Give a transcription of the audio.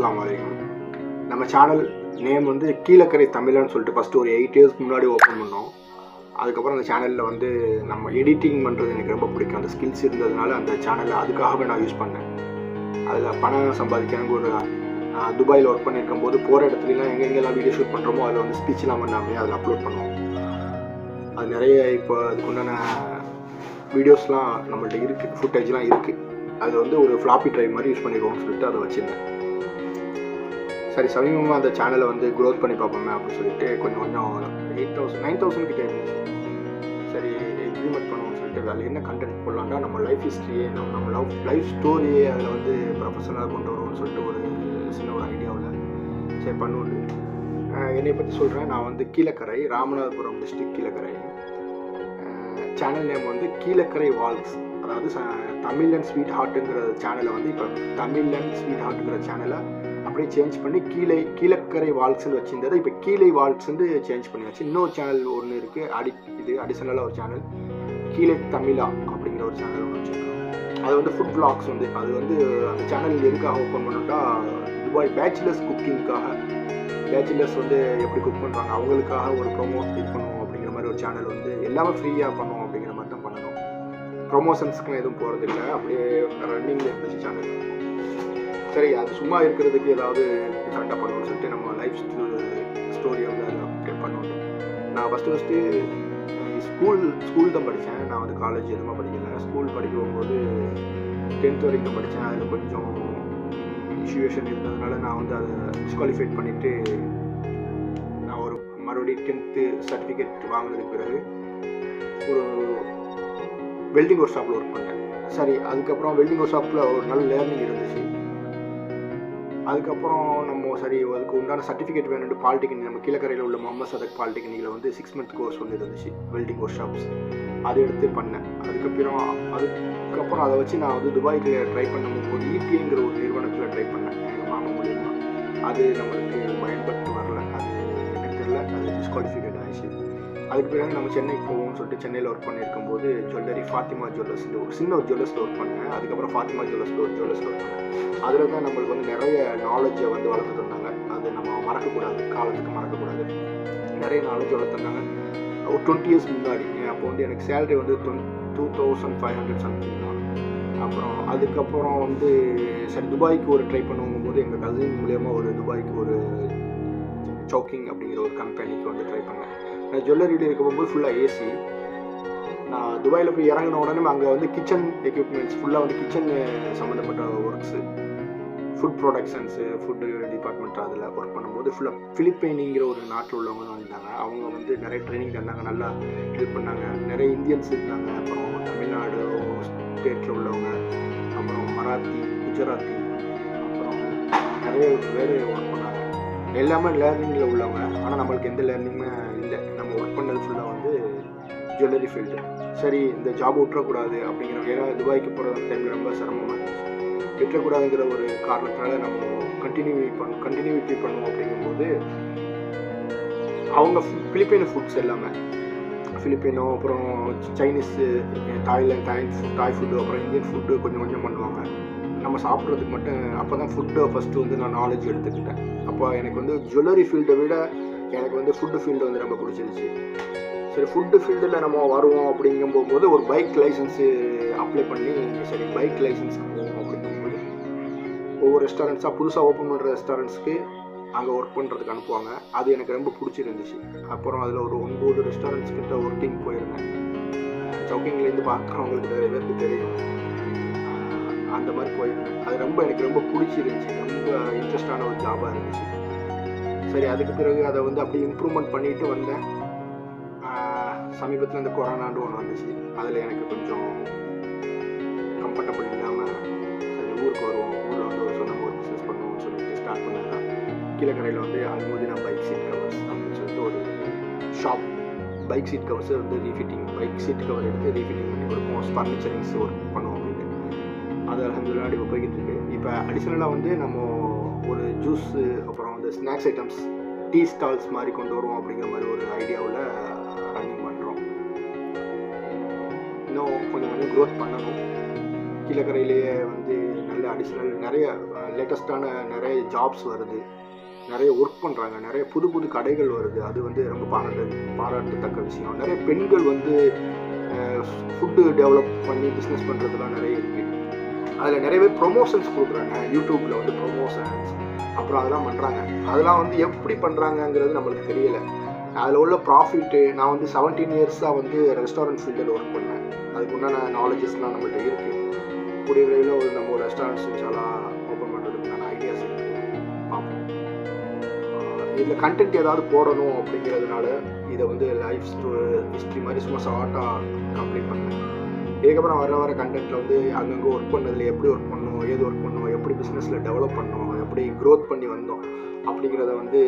அஸ்ஸலாமு அலைக்கும். நம்ம சேனல் நேம் வந்து கீழக்கரை தமிழன்னு சொல்லிட்டு ஃபஸ்ட்டு ஒரு 8 இயர்ஸ்க்கு முன்னாடி ஓப்பன் பண்ணோம். அதுக்கப்புறம் அந்த சேனலில் வந்து நம்ம எடிட்டிங் பண்ணுறது எனக்கு ரொம்ப பிடிக்கும். அந்த ஸ்கில்ஸ் இருந்ததுனால அந்த சேனலை அதுக்காகவே நான் யூஸ் பண்ணேன். அதில் பணம் சம்பாதிக்க ஒரு துபாயில் ஒர்க் பண்ணியிருக்கும் போது போகிற இடத்துலலாம் எங்கெங்கெல்லாம் வீடியோ ஷூட் பண்ணுறோமோ அதில் வந்து ஸ்பீச்லாம் பண்ணாமே அதில் அப்லோட் பண்ணுவோம். அது நிறைய இப்போ அதுக்குண்டான வீடியோஸ்லாம் நம்மள்ட்ட இருக்குது, ஃபுட்டேஜ்லாம் இருக்குது. அது வந்து ஒரு ஃப்ளாப்பி ட்ரைவ் மாதிரி யூஸ் பண்ணிடுவோம்னு சொல்லிட்டு அதை வச்சுருந்தேன். சரி, சமீபமாக அந்த சேனலை வந்து க்ரோத் பண்ணி பார்ப்போமே அப்படின்னு சொல்லிட்டு கொஞ்சம் 9,000 கிட்டே இருந்துச்சு. சரி, இம்ப்ளிமெண்ட் பண்ணுவோம்னு சொல்லிட்டு அதில் என்ன கண்டென்ட் போடலாம்னா நம்ம லைஃப் ஹிஸ்ட்ரியே நம்ம லைஃப் ஸ்டோரியே அதில் வந்து ப்ரொஃபஷனலாக கொண்டு வருவோம்னு சொல்லிட்டு ஒரு சின்ன ஒரு ஐடியாவில் சரி பண்ணுவோம். என்னை பற்றி சொல்கிறேன். நான் வந்து Kilakarai, Ramanathapuram district Kilakarai. Channel name வந்து கீழக்கரை வால்ஸ், அதாவது தமிழ் அண்ட் ஸ்வீட் ஹார்ட்டுங்கிற சேனலை வந்து இப்போ தமிழ் அண்ட் ஸ்வீட் ஹார்ட்டுங்கிற சேனலை அப்படியே சேஞ்ச் பண்ணி கீழக்கரை வால்ஸ்ன்னு வச்சுருந்ததை இப்போ கீழே வால்ஸ்ன்னு சேஞ்ச் பண்ணியாச்சு. இன்னொரு சேனல் ஒன்று இருக்குது, இது அடிஷ்னலாக ஒரு சேனல் கீழே தமிழா அப்படிங்கிற ஒரு சேனல் ஒன்று வச்சுருக்கோம். அது வந்து ஃபுட் விளாக்ஸ் வந்து அது வந்து அந்த சேனல் எதுக்காக ஓப்பன் பண்ணோம்னா துபாய் பேச்சுலர்ஸ் குக்கிங்காக, பேச்சுலர்ஸ் வந்து எப்படி குக் பண்ணுறாங்க அவங்களுக்காக ஒரு ப்ரொமோட் இது பண்ணுவோம் அப்படிங்கிற மாதிரி ஒரு சேனல் வந்து எல்லாமே ஃப்ரீயாக பண்ணுவோம் அப்படிங்கிற மாதிரி தான் பண்ணணும். ப்ரொமோஷன்ஸ்க்குன்னு எதுவும் போகிறதில்லை, அப்படியே ரன்னிங்கில் இருந்துச்சு சேனல். சரி, அது சும்மா இருக்கிறதுக்கு ஏதாவது டிஃப்ரெண்ட்டாக பண்ணணும்னு சொல்லிட்டு நம்ம லைஃப் ஸ்டோரியை வந்து அதில் அப்டேட் பண்ணணும். நான் ஃபஸ்ட்டு ஸ்கூல் தான் படித்தேன். நான் வந்து காலேஜ் எதுவுமே படிக்கலை. ஸ்கூல் படிக்க போகும்போது 10th வரைக்கும் படித்தேன். அதில் கொஞ்சம் இஷ்யூவேஷன் இருந்ததுனால நான் வந்து அதை டிஸ்குவாலிஃபைட் பண்ணிவிட்டு நான் ஒரு மறுபடியும் 10th சர்டிஃபிகேட் வாங்கினதுக்கு பிறகு ஒரு வெல்டிங் ஒர்க் ஷாப்பில் ஒர்க் பண்ணேன். சரி, அதுக்கப்புறம் வெல்டிங் ஒர்க் ஷாப்பில் ஒரு நல்ல லேர்னிங் இருந்துச்சு. அதுக்கப்புறம் நம்ம சரி அதுக்கு உண்டான சர்டிஃபிகேட் வேணும்னு பாலிடெக்னிக் நம்ம கீழக்கரையில் உள்ள முகமது சதக் பாலிடெக்னிக்கில் வந்து 6 month கோர்ஸ் ஒன்று இருந்துச்சு, வெல்டிங் ஒர்க் ஷாப்ஸ். அதை எடுத்து பண்ணேன். அதுக்கப்புறம் அதை வச்சு நான் வந்து துபாய்க்கு ட்ரை பண்ணும்போது EPAங்கிற ஒரு நிறுவனத்தில் ட்ரை பண்ணேன் எங்கள் மாமா மூலியமாக. அது நம்மளுக்கு பயன்பட்டு வரல, அது எனக்கு தெரியல, அது டிஸ்குவாலிஃபிகேட் ஆகிடுச்சு. அதுக்கு பிறகு நம்ம சென்னைக்கு போவோம்னு சொல்லிட்டு சென்னையில் ஒர்க் பண்ணியிருக்கும் போது ஜுவல்லரி ஃபாத்திமா ஜுவல்லர்ஸில் ஒரு சின்ன ஒரு ஜுவல்லர்ஸில் ஒர்க் பண்ணேன். அதுக்கப்புறம் ஃபாத்திமா ஜுவல்லர்ஸில் ஒர்க் பண்ணேன். அதில் தான் நம்மளுக்கு வந்து நிறைய நாலேஜை வந்து வளர்த்துட்டு இருந்தாங்க. அது நம்ம மறக்கக்கூடாது, காலத்துக்கு மறக்கக்கூடாது. நிறைய நாலேஜ் வளர்த்துருந்தாங்க. ஒரு 20 years முன்னாடி அப்போ வந்து எனக்கு சேலரி வந்து 2,500 சம்திங் தான். அதுக்கப்புறம் வந்து சரி துபாய்க்கு ஒரு ட்ரை பண்ணுவோம் போது எங்கள் கசின் மூலியமாக ஒரு துபாய்க்கு ஒரு சோக்கிங் அப்படிங்கிற ஒரு கம்பெனிக்கு வந்து ட்ரை பண்ணேன். நான் ஜுவல்லரியில் இருக்க போகும்போது ஃபுல்லாக ஏசி. நான் துபாயில் போய் இறங்கின உடனே அங்கே வந்து கிச்சன் எக்யூப்மெண்ட்ஸ் ஃபுல்லாக வந்து கிச்சன் சம்மந்தப்பட்ட works, food productions, food department அதில் ஒர்க் பண்ணும்போது ஃபுல்லாக ஃபிலிப்பைனிங்கிற ஒரு நாட்டில் உள்ளவங்க தான் இருந்தாங்க. அவங்க வந்து நிறைய ட்ரைனிங் தந்தாங்க, நல்லா ஹெல்ப் பண்ணாங்க. நிறைய இந்தியன்ஸ் இருந்தாங்க. அப்புறம் தமிழ்நாடு ஸ்டேட்டில் உள்ளவங்க, அப்புறம் மராத்தி, குஜராத்தி, அப்புறம் நிறைய பேர் ஒர்க் பண்ணாங்க. எல்லாமே லேர்னிங்கில் உள்ளவங்க. ஆனால் நம்மளுக்கு எந்த லேர்னிங்குமே இல்லை. நம்ம ஒர்க் பண்ணது ஃபுல்லாக வந்து ஜுவல்லரி ஃபீல்டு. சரி, இந்த ஜாப் விட்டுறக்கூடாது அப்படிங்கிற, ஏன்னா துபாய்க்கு போகிற டைமில் ரொம்ப சிரமமாக இருந்துச்சு. விட்டுறக்கூடாதுங்கிற ஒரு காரணத்தினால நம்ம கண்டினியூட்டி பண்ணுவோம். அப்படிங்கும்போது அவங்க ஃபிலிப்பைனோ ஃபுட்ஸ் எல்லாமே ஃபிலிப்பைனோ, அப்புறம் சைனீஸு, தாய் ஃபுட்டு, அப்புறம் இந்தியன் ஃபுட்டு கொஞ்சம் கொஞ்சம் பண்ணுவாங்க. நம்ம சாப்பிட்றதுக்கு மட்டும் அப்போ தான் ஃபுட்டை ஃபஸ்ட்டு வந்து நான் நாலேஜ் எடுத்துக்கிட்டேன். அப்போ எனக்கு வந்து ஜுவல்லரி ஃபீல்டை விட எனக்கு வந்து ஃபுட்டு ஃபீல்டு வந்து ரொம்ப பிடிச்சிருச்சு. சரி, ஃபுட்டு ஃபீல்டில் நம்ம வருவோம் அப்படிங்கும் போகும்போது ஒரு பைக் லைசன்ஸு அப்ளை பண்ணி சரி பைக் லைசன்ஸுக்கு போவோம் அப்படிங்கும்போது ஒவ்வொரு ரெஸ்டாரண்ட்ஸாக புதுசாக ஓப்பன் பண்ணுற ரெஸ்டாரண்ட்ஸ்க்கு அங்கே ஒர்க் பண்ணுறதுக்கு அனுப்புவாங்க. அது எனக்கு ரொம்ப பிடிச்சிருந்துச்சு. அப்புறம் அதில் ஒரு 9 ரெஸ்டாரண்ட்ஸ் கிட்ட ஒர்க்கிங் போயிருந்தேன். சவுக்கிங்லேருந்து பார்க்குறவங்களுக்கு நிறைய பேருக்கு தெரியும். அந்த மாதிரி போயிருந்தேன். அது எனக்கு ரொம்ப பிடிச்சிருந்துச்சி. ரொம்ப இன்ட்ரெஸ்டான ஒரு ஜாபாக இருந்துச்சு. சரி, அதுக்கு பிறகு அதை வந்து அப்படியே இம்ப்ரூவ்மெண்ட் பண்ணிட்டு வந்தேன். சமீபத்தில் இந்த கொரோனான்னு ஒன்று வந்துச்சு. அதில் எனக்கு கொஞ்சம் கம்ஃபர்டபுள் இல்லாமல் சரி ஊருக்கு வருவோம், ஊரில் வந்து ஒரு சொந்த ஒரு பிஸ்னஸ் பண்ணுவோம்னு சொல்லிட்டு ஸ்டார்ட் பண்ணேன். கீழக்கரையில் வந்து அல்முதினா பைக் சீட் கவர்ஸ் அப்படின்னு சொல்லிட்டு ஒரு ஷாப். பைக் சீட் கவர்ஸை வந்து பைக் சீட் கவர் எடுத்து ரீஃபிட்டிங் பண்ணி கொடுப்போம், ஃபர்னிச்சரிங்ஸ் ஒர்க் பண்ணுவோம் அப்படின்னு. அது அல்ஹம்துலில்லாஹ் இப்போ போய்கிட்டு இருக்கு. இப்போ அடிஷ்னலாக வந்து நம்ம ஒரு ஜூஸு, அப்புறம் வந்து ஸ்நாக்ஸ் ஐட்டம்ஸ், டீ ஸ்டால்ஸ் மாதிரி கொண்டு வருவோம் அப்படிங்கிற மாதிரி ஒரு ஐடியாவில் ரன்னிங் பண்ணுறோம். இன்னும் கொஞ்சம் க்ரோத் பண்ணணும். கீழக்கரையிலேயே வந்து நல்ல அடிஷ்னல் நிறைய லேட்டஸ்ட்டான நிறைய ஜாப்ஸ் வருது, நிறைய ஒர்க் பண்ணுறாங்க, நிறைய புது புது கடைகள் வருது. அது வந்து ரொம்ப பாராட்டத்தக்க விஷயம். நிறைய பெண்கள் வந்து ஃபுட்டு டெவலப் பண்ணி பிஸ்னஸ் பண்ணுறதுலாம் நிறைய இருக்குது. அதில் நிறைய பேர் ப்ரொமோஷன்ஸ் கொடுக்குறாங்க, யூடியூப்பில் வந்து ப்ரொமோஷன்ஸ் அப்புறம் அதெல்லாம் பண்ணுறாங்க. அதெல்லாம் வந்து எப்படி பண்ணுறாங்கங்கிறது நம்மளுக்கு தெரியலை. அதில் உள்ள ப்ராஃபிட்டு, நான் வந்து 17 இயர்ஸாக வந்து ரெஸ்டாரண்ட் ஃபீல்டில் ஒர்க் பண்ணேன். அதுக்கு உண்டான நாலேஜஸ்லாம் நம்மள்கிட்ட இருக்குது. கூடிய விரைவில் நம்ம ஒரு ரெஸ்டாரண்ட்ஸ் இன்ஷால்லாம் ஓப்பன் பண்ணுறதுக்கான ஐடியாஸ் இருக்குது, பார்ப்போம். இதில் கண்டென்ட் ஏதாவது போடணும் அப்படிங்கிறதுனால இதை வந்து லைஃப் ஹிஸ்ட்ரி மாதிரி சும்மா ஷார்ட்டாக கம்ப்ளீட் பண்ணேன். இதுக்கப்புறம் வர கண்டென்ட்டில் வந்து அங்கங்கே ஒர்க் பண்ணதில் எப்படி ஒர்க் பண்ணோம், ஏது ஒர்க் பண்ணோம், எப்படி பிஸ்னஸில் டெவலப் பண்ணோம், எப்படி க்ரோத் பண்ணி வந்தோம் அப்படிங்கிறத வந்து